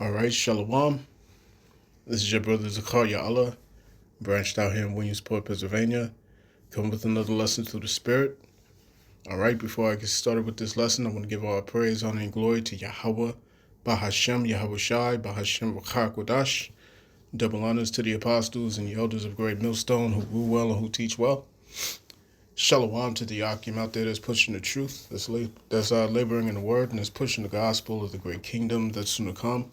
All right, Shalom. This is your brother Zakaria Allah, branched out here in Williamsport, Pennsylvania, coming with another lesson through the Spirit. All right, before I get started with this lesson, I want to give all praise, honor, and glory to Yahweh, Bahashem, Yahweh Shai, Bahashem, Kodash. Double honors to the apostles and the elders of Great Millstone who rule well and who teach well. Shalom to the Akim out there that's pushing the truth, that's laboring in the word, and that's pushing the gospel of the great kingdom that's soon to come.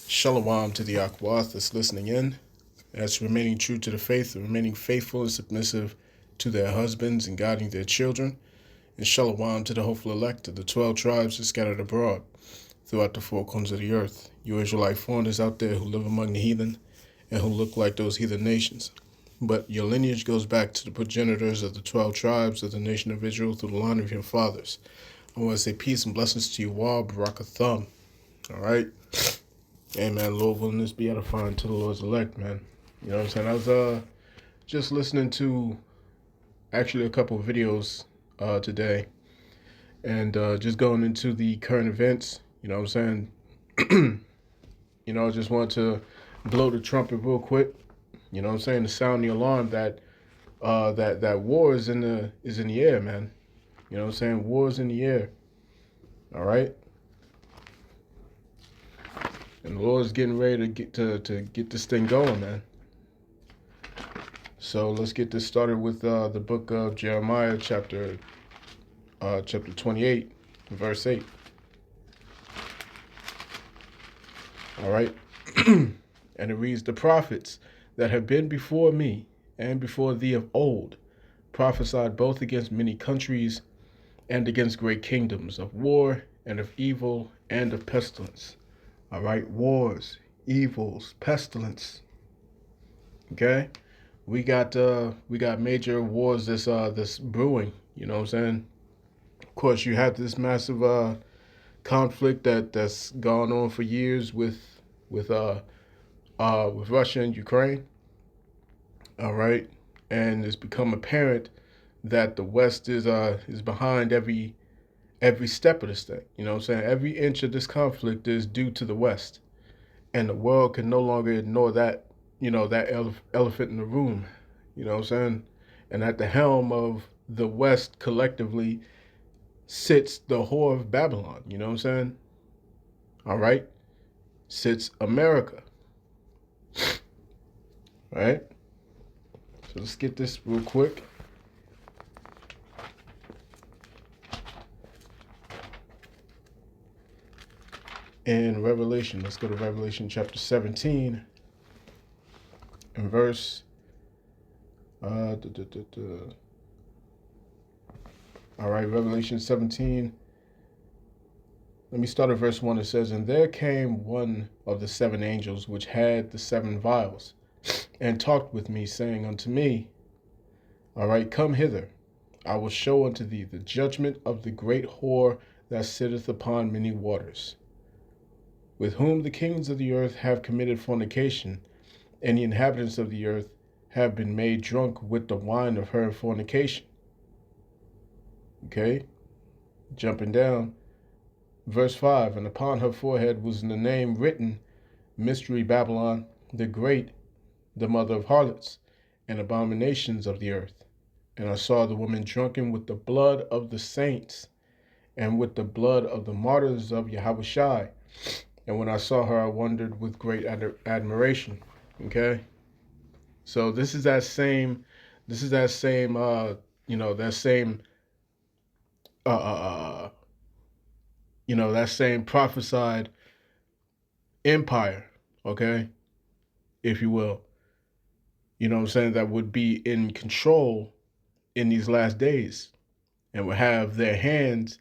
Shalom to the Akwath that's listening in, that's remaining true to the faith, remaining faithful and submissive to their husbands and guiding their children. And shalom to the hopeful elect of the 12 tribes that scattered abroad throughout the four corners of the earth. You Israelite foreigners out there who live among the heathen and who look like those heathen nations. But your lineage goes back to the progenitors of the 12 tribes of the nation of Israel through the line of your fathers. I want to say peace and blessings to you all, Barakatham. All right? Amen. Lord willing, this be edifying to the Lord's elect, man. You know what I'm saying? I was just listening to actually a couple of videos today and just going into the current events. You know what I'm saying? I just want to blow the trumpet real quick. You know what I'm saying? To sound the alarm that that war is in the air, man. You know what I'm saying? War is in the air. All right? And the Lord's getting ready to get this thing going, man. So let's get this started with the book of Jeremiah, chapter 28, verse 8. All right? And it reads, "The prophets that have been before me and before thee of old prophesied both against many countries and against great kingdoms, of war and of evil and of pestilence." All right? Wars, evils, pestilence. Okay? We got major wars this brewing, you know what I'm saying? Of course, you have this massive conflict that's gone on for years with Russia and Ukraine. All right, and it's become apparent that the West is behind every step of this thing. You know what I'm saying? Every inch of this conflict is due to the West, and the world can no longer ignore that. That elephant in the room. You know what I'm saying? And at the helm of the West collectively sits the whore of Babylon. You know what I'm saying? All right, sits America. All right. So let's get this real quick. In Revelation, let's go to Revelation chapter 17 and verse all right, Revelation 17. Let me start at verse 1. It says, "And there came one of the seven angels which had the seven vials, and talked with me, saying unto me, all right, come hither. I will show unto thee the judgment of the great whore that sitteth upon many waters, with whom the kings of the earth have committed fornication, and the inhabitants of the earth have been made drunk with the wine of her fornication." Okay, jumping down. Verse 5, "And upon her forehead was the name written, Mystery Babylon, the Great, the mother of harlots, and abominations of the earth. And I saw the woman drunken with the blood of the saints, and with the blood of the martyrs of Yahweh Shai. And when I saw her, I wondered with great admiration." Okay, so this is that same that same that same prophesied empire, okay, if you will. You know what I'm saying? That would be in control in these last days and would have their hands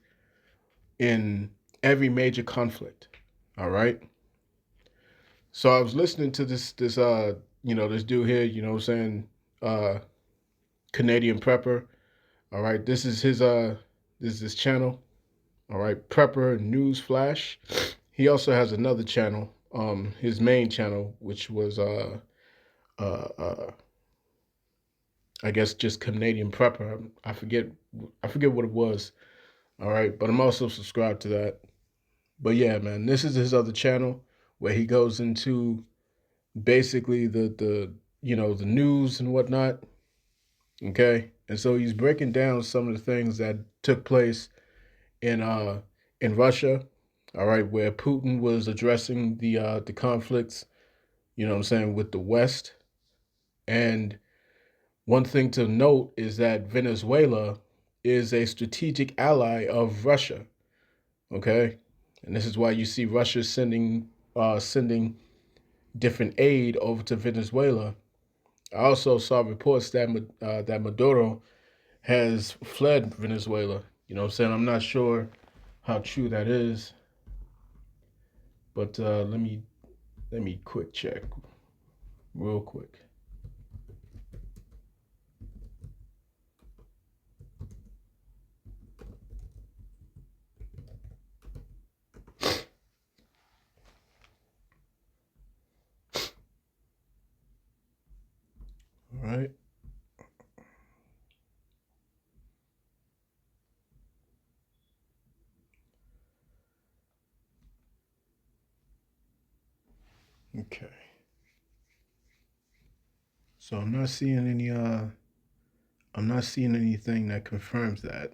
in every major conflict. All right. So I was listening to this dude here, you know what I'm saying, Canadian Prepper. All right, this is his channel. All right, Prepper News Flash. He also has another channel, his main channel, which was I guess just Canadian Prepper. I forget what it was. All right, but I'm also subscribed to that. But yeah, man, this is his other channel where he goes into basically the the news and whatnot. Okay, and so he's breaking down some of the things that took place in Russia. All right, where Putin was addressing the conflicts. You know what I'm saying, with the West. And one thing to note is that Venezuela is a strategic ally of Russia. Okay, and this is why you see Russia sending different aid over to Venezuela. I also saw reports that that Maduro has fled Venezuela. You know what I'm saying? I'm not sure how true that is, but let me quick check, real quick. All right. Okay. So I'm not seeing anything that confirms that.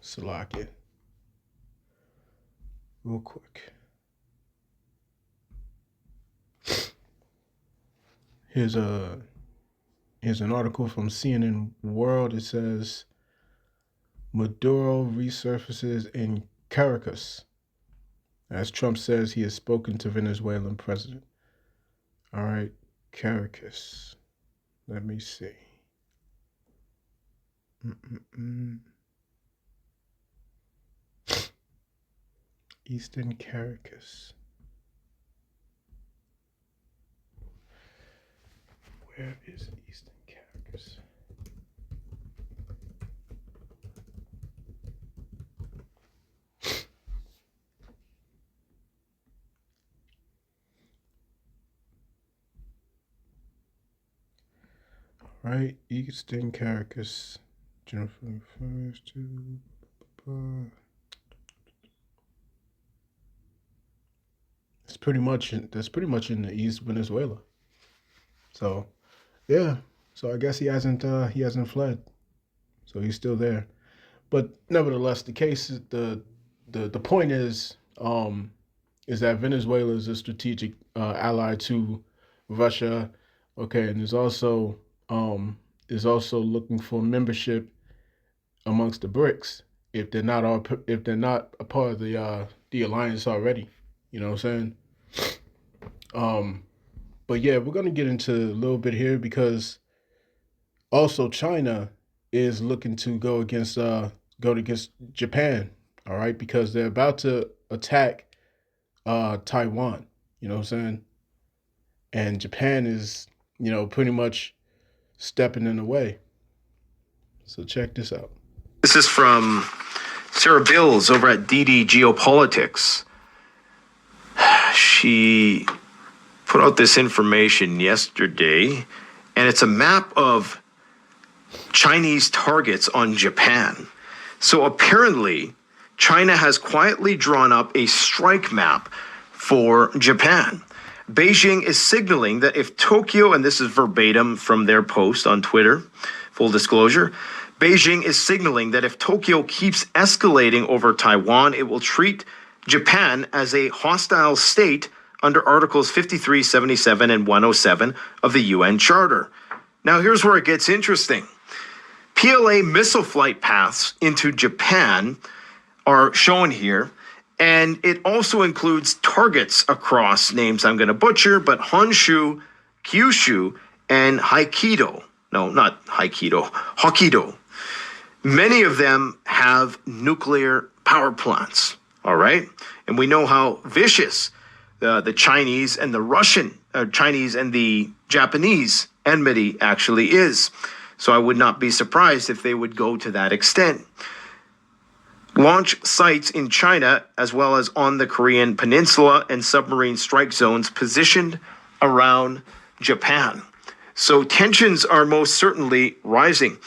Salakia. Real quick. Here's a here's an article from CNN World. It says Maduro resurfaces in Caracas as Trump says he has spoken to Venezuelan president. All right, Caracas. Let me see. Mm-mm-mm. Eastern Caracas. Where is Eastern Caracas? All right, Eastern Caracas. Jennifer refers to. That's pretty much in the East Venezuela. So yeah. So I guess he hasn't fled. So he's still there. But nevertheless, the case is the point is that Venezuela is a strategic ally to Russia. Okay, and is also looking for membership amongst the BRICS if they're not a part of the alliance already. You know what I'm saying? Um, but yeah, we're gonna get into a little bit here because also China is looking to go against Japan. All right, because they're about to attack Taiwan. You know what I'm saying? And Japan is pretty much stepping in the way. So check this out. This is from Sarah Bills over at DD Geopolitics. She put out this information yesterday, and it's a map of Chinese targets on Japan. So apparently, China has quietly drawn up a strike map for Japan. Beijing is signaling that if Tokyo, and this is verbatim from their post on Twitter, full disclosure, Beijing is signaling that if Tokyo keeps escalating over Taiwan, it will treat Japan as a hostile state under Articles 53, 77, and 107 of the UN Charter. Now, here's where it gets interesting. PLA missile flight paths into Japan are shown here, and it also includes targets across names I'm going to butcher, but Honshu, Kyushu, and Hokkaido. No, not Hokkaido, Hokkaido. Many of them have nuclear power plants, all right? And we know how vicious the Chinese and the Chinese and the Japanese enmity actually is. So I would not be surprised if they would go to that extent. Launch sites in China, as well as on the Korean Peninsula, and submarine strike zones positioned around Japan. So tensions are most certainly rising.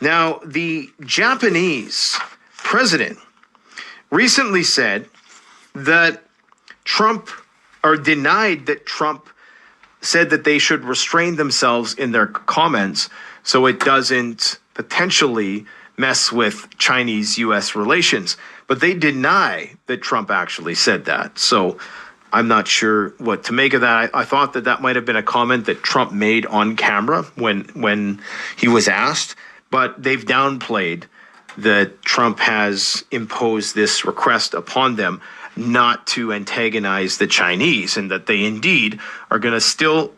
Now, the Japanese president recently said that Trump, or denied that Trump said that they should restrain themselves in their comments so it doesn't potentially mess with Chinese-U.S. relations. But they deny that Trump actually said that. So I'm not sure what to make of that. I thought that that might have been a comment that Trump made on camera when he was asked, but they've downplayed that Trump has imposed this request upon them not to antagonize the Chinese, and that they indeed are going to still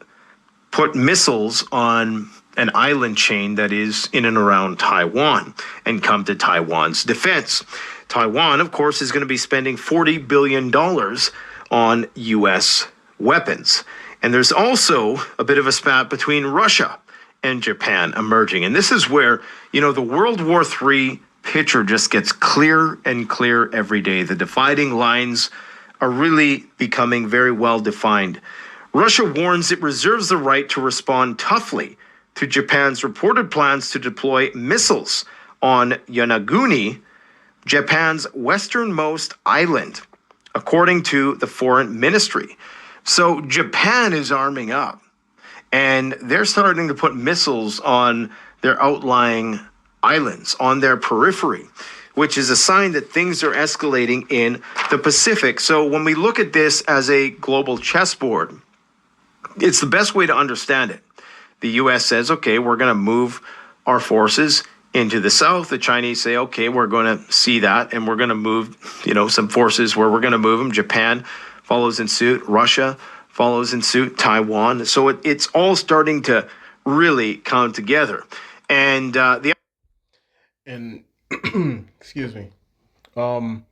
put missiles on an island chain that is in and around Taiwan and come to Taiwan's defense. Taiwan, of course, is going to be spending $40 billion on U.S. weapons. And there's also a bit of a spat between Russia and Japan emerging. And this is where, the World War III picture just gets clearer and clearer every day. The dividing lines are really becoming very well defined. Russia warns it reserves the right to respond toughly to Japan's reported plans to deploy missiles on Yonaguni, Japan's westernmost island, according to the foreign ministry. So Japan is arming up, and they're starting to put missiles on their outlying islands, on their periphery, which is a sign that things are escalating in the Pacific. So when we look at this as a global chessboard, it's the best way to understand it. The U.S. says, okay, we're going to move our forces into the south. The Chinese say, okay, we're going to see that, and we're going to move, some forces where we're going to move them. Japan follows in suit. Russia follows in suit. Taiwan. So it's all starting to really come together. And And excuse me. And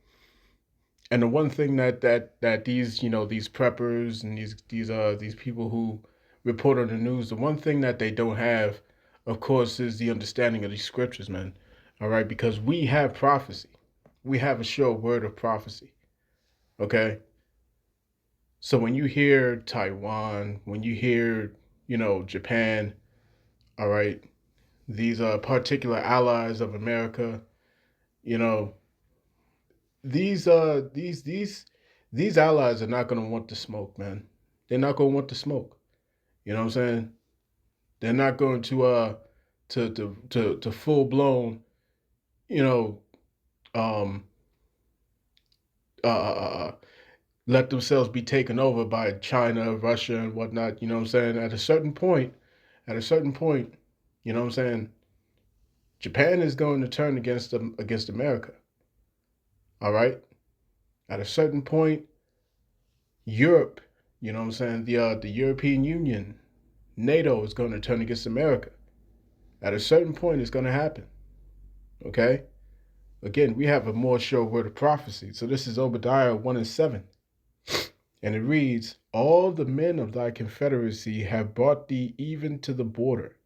the one thing that these these preppers and these people who report on the news, the one thing that they don't have, of course, is the understanding of these scriptures, man. All right, because we have prophecy, we have a sure word of prophecy. Okay, so when you hear Taiwan, when you hear Japan, all right, these are particular allies of America, you know these allies are not going to want the smoke, man. They're not going to want the smoke. You know what I'm saying? They're not going to full blown, you know, um, uh, uh, uh, let themselves be taken over by China, Russia, and whatnot. You know what I'm saying? At a certain point, you know what I'm saying? Japan is going to turn against them, against America. All right. At a certain point, Europe, you know what I'm saying? The European Union, NATO is going to turn against America. At a certain point, it's going to happen. Okay. Again, we have a more sure word of prophecy. So this is Obadiah 1:7. And it reads, all the men of thy confederacy have brought thee even to the border.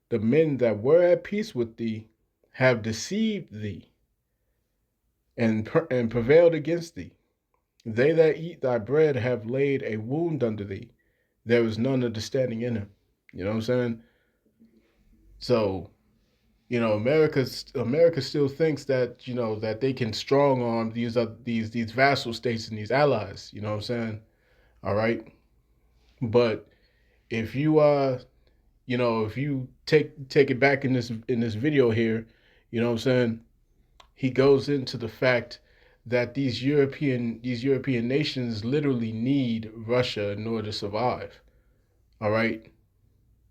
The men that were at peace with thee have deceived thee and prevailed against thee. They that eat thy bread have laid a wound under thee. There is none understanding in him. You know what I'm saying? So, America still thinks that, that they can strong arm these vassal states and these allies. You know what I'm saying? All right. But if you if you take it back in this video here, you know what I'm saying? He goes into the fact that these European nations literally need Russia in order to survive. All right,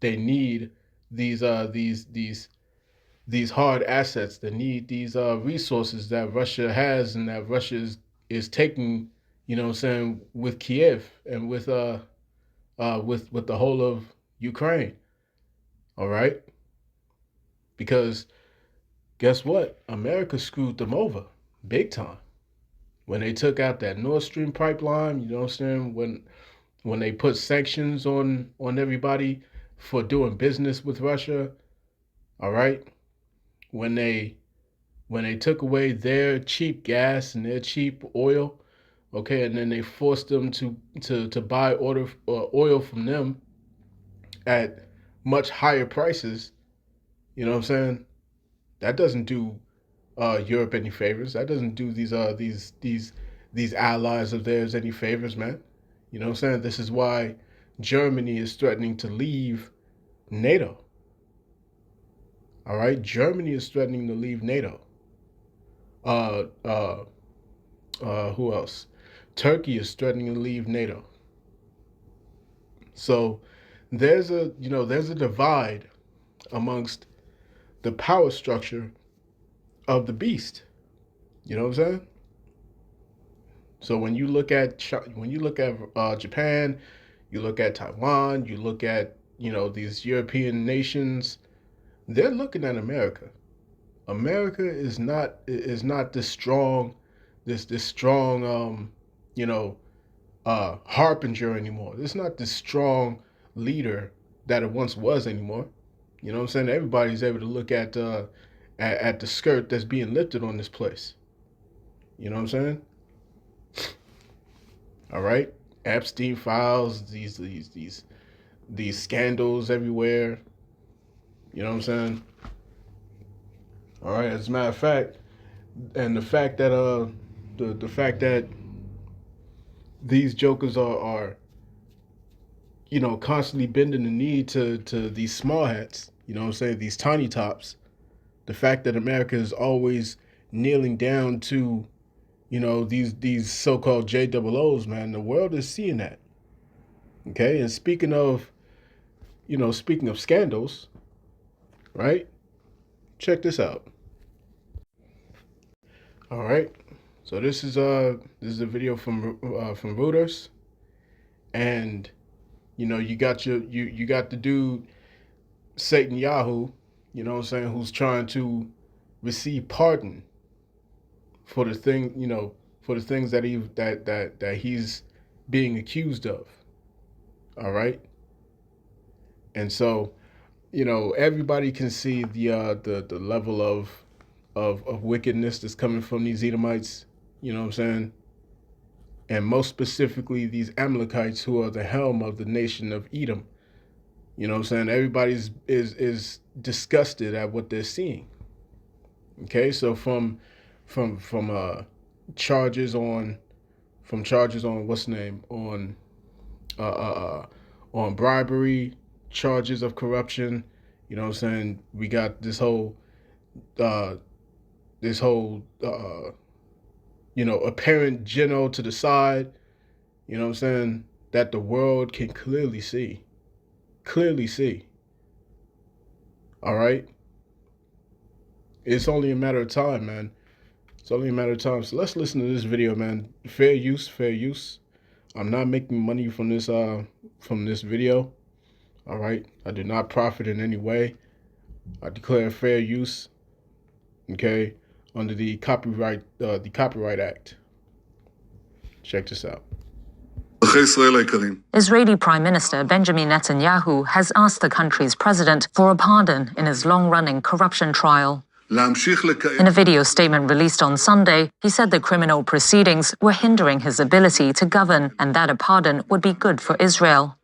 they need these hard assets. They need these resources that Russia has and that Russia is taking. You know what I'm saying, with Kiev and with the whole of Ukraine. All right, because guess what? America screwed them over big time when they took out that Nord Stream pipeline. You know what I'm saying? When they put sanctions on everybody for doing business with Russia. All right. When they took away their cheap gas and their cheap oil, okay, and then they forced them to buy oil from them at much higher prices, you know what I'm saying? That doesn't do Europe any favors. That doesn't do these allies of theirs any favors, man. You know what I'm saying? This is why Germany is threatening to leave NATO. All right, Germany is threatening to leave NATO. Uh, uh, who else? Turkey is threatening to leave NATO. So there's a divide amongst the power structure of the beast. You know what I'm saying? So when you look at Japan, you look at Taiwan, you look at these European nations, they're looking at America. America is not this strong, this strong you know harbinger anymore. It's not this strong leader that it once was anymore. You know what I'm saying? Everybody's able to look at the skirt that's being lifted on this place. You know what I'm saying? All right, Epstein files, these scandals everywhere. You know what I'm saying? All right. As a matter of fact, and the fact that these jokers are constantly bending the knee to these small hats. You know what I'm saying? These tiny tops. The fact that America is always kneeling down to these so-called JOOs, man. The world is seeing that. Okay, and speaking of scandals, right? Check this out. All right, so this is a video from Reuters, and you got you got the dude Satanyahu, you know what I'm saying, who's trying to receive pardon for the things that he's being accused of. All right, and so everybody can see the level of wickedness that's coming from these Edomites. You know what I'm saying? And most specifically, these Amalekites, who are the helm of the nation of Edom. You know what I'm saying? Everybody's is disgusted at what they're seeing. Okay, so from charges on what's the name on bribery, charges of corruption. You know what I'm saying? We got this whole apparent general to the side. You know what I'm saying? That the world can clearly see. Clearly see. All right? It's only a matter of time, man. It's only a matter of time. So let's listen to this video, man. Fair use, fair use. I'm not making money from this video. All right? I do not profit in any way. I declare fair use, okay, under the Copyright Act. Check this out. Israeli Prime Minister Benjamin Netanyahu has asked the country's president for a pardon in his long-running corruption trial. In a video statement released on Sunday, he said the criminal proceedings were hindering his ability to govern and that a pardon would be good for Israel.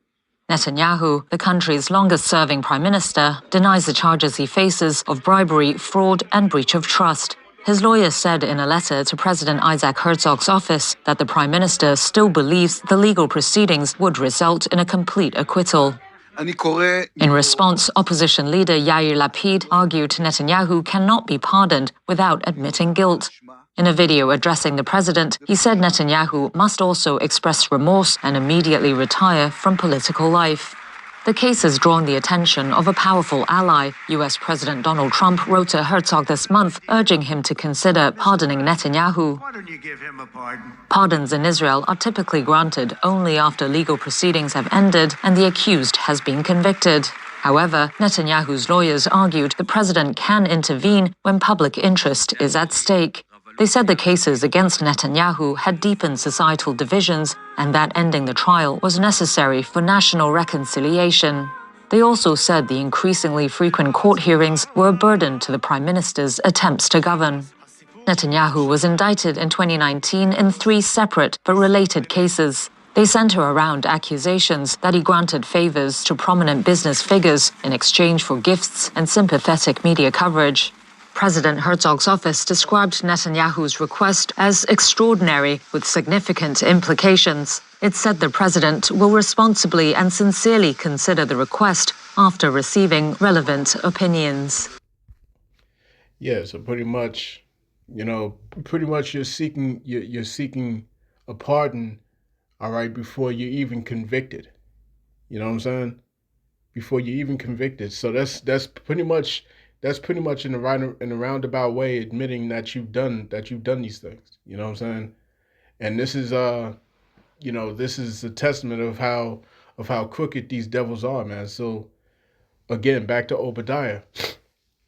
Netanyahu, the country's longest-serving prime minister, denies the charges he faces of bribery, fraud, and breach of trust. His lawyer said in a letter to President Isaac Herzog's office that the prime minister still believes the legal proceedings would result in a complete acquittal. In response, opposition leader Yair Lapid argued Netanyahu cannot be pardoned without admitting guilt. In a video addressing the president, he said Netanyahu must also express remorse and immediately retire from political life. The case has drawn the attention of a powerful ally. US President Donald Trump wrote to Herzog this month, urging him to consider pardoning Netanyahu. Why don't you give him a pardon? Pardons in Israel are typically granted only after legal proceedings have ended and the accused has been convicted. However, Netanyahu's lawyers argued the president can intervene when public interest is at stake. They said the cases against Netanyahu had deepened societal divisions and that ending the trial was necessary for national reconciliation. They also said the increasingly frequent court hearings were a burden to the prime minister's attempts to govern. Netanyahu was indicted in 2019 in 3 separate but related cases. They center around accusations that he granted favors to prominent business figures in exchange for gifts and sympathetic media coverage. President Herzog's office described Netanyahu's request as extraordinary with significant implications. It said the president will responsibly and sincerely consider the request after receiving relevant opinions. Yeah, so pretty much, you're seeking a pardon, all right, before you're even convicted. You know what I'm saying? Before you're even convicted. So that's pretty much in a roundabout way admitting that you've done these things. You know what I'm saying? And this is this is a testament of how crooked these devils are, man. So again, back to Obadiah.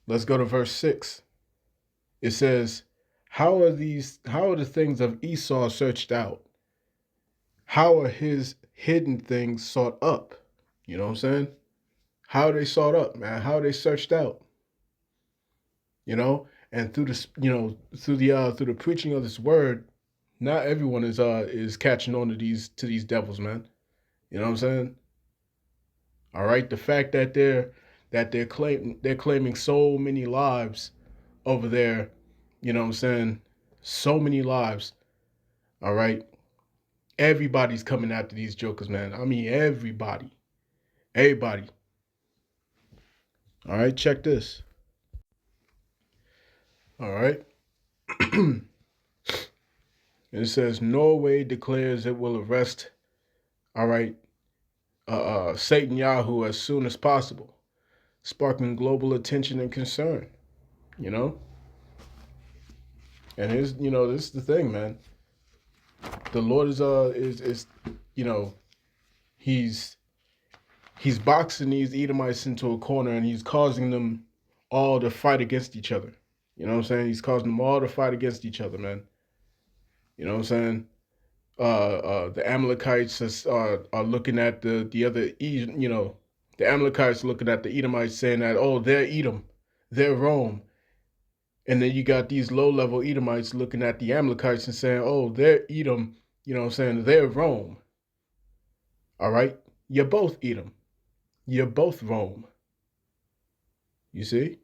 Let's go to verse 6. It says, how are the things of Esau searched out? How are his hidden things sought up? You know what I'm saying? How are they sought up, man? How are they searched out? And through this, through the preaching of this word, not everyone is catching on to these devils, man. You know what I'm saying? All right, the fact that they're claiming so many lives over there, you know what I'm saying? So many lives. All right. Everybody's coming after these jokers, man. I mean, everybody. Everybody. All right, check this. All right. It says Norway declares it will arrest, all right, Satanyahu as soon as possible, sparking global attention and concern. You know, and here's this is the thing, man. The Lord is he's boxing these Edomites into a corner and he's causing them all to fight against each other. You know what I'm saying? He's causing them all to fight against each other, man. You know what I'm saying? The Amalekites are looking at the other, the Amalekites looking at the Edomites saying that, oh, they're Edom, they're Rome. And then you got these low-level Edomites looking at the Amalekites and saying, oh, they're Edom, you know what I'm saying? They're Rome. All right? You're both Edom. You're both Rome. You see?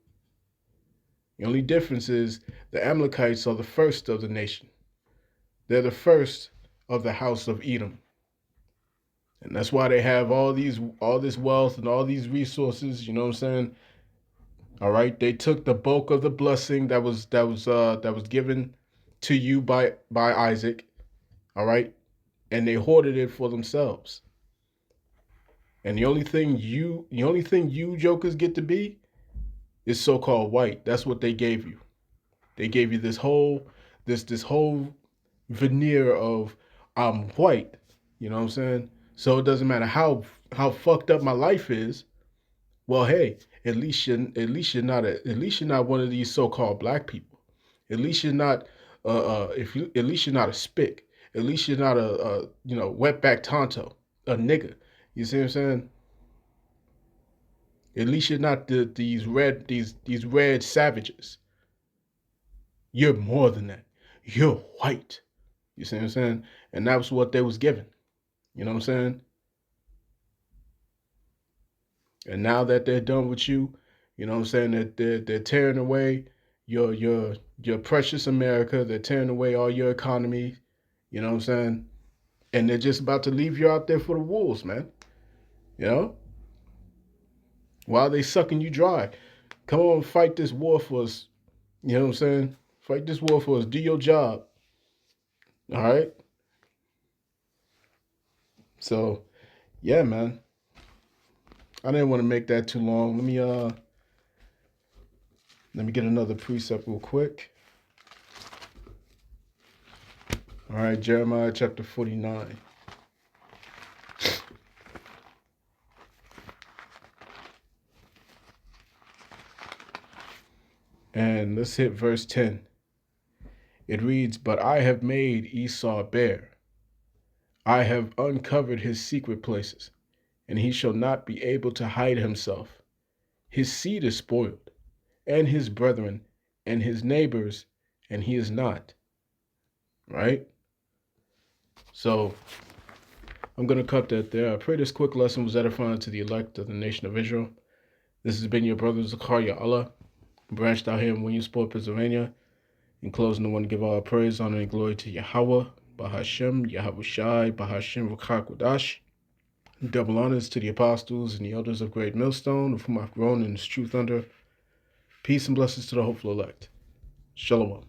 The only difference is the Amalekites are the first of the nation. They're the first of the house of Edom. And that's why they have all this wealth and all these resources, you know what I'm saying? All right? They took the bulk of the blessing that was given to you by Isaac, all right? And they hoarded it for themselves. And the only thing you jokers get to be is so-called white. That's what they gave you. They gave you this whole veneer of I'm white. You know what I'm saying? So it doesn't matter how fucked up my life is. Well, hey, at least you're not one of these so-called black people. At least you're not at least you're not a spick. At least you're not a wetback tonto, a nigga. You see what I'm saying? At least you're not these red savages. You're more than that. You're white. You see what I'm saying? And that was what they was given. You know what I'm saying? And now that they're done with you, you know what I'm saying, that they're tearing away your precious America, they're tearing away all your economy, you know what I'm saying? And they're just about to leave you out there for the wolves, man. You know? While they sucking you dry. Come on, fight this war for us. You know what I'm saying? Fight this war for us. Do your job. All right? So, yeah, man. I didn't want to make that too long. Let me get another precept real quick. All right, Jeremiah chapter 49. And let's hit verse 10. It reads, "But I have made Esau bare. I have uncovered his secret places, and he shall not be able to hide himself. His seed is spoiled, and his brethren, and his neighbors, and he is not." Right? So I'm going to cut that there. I pray this quick lesson was edifying to the elect of the nation of Israel. This has been your brother Zakaria Allah, branched out here in Williamsport, Pennsylvania. In closing, I want to give all praise, honor, and glory to Yahweh, Bahashem, Yahavushai, Bahashem, Rukakwadash. Double honors to the apostles and the elders of Great Millstone, of whom I've grown in this truth under. Peace and blessings to the hopeful elect. Shalom.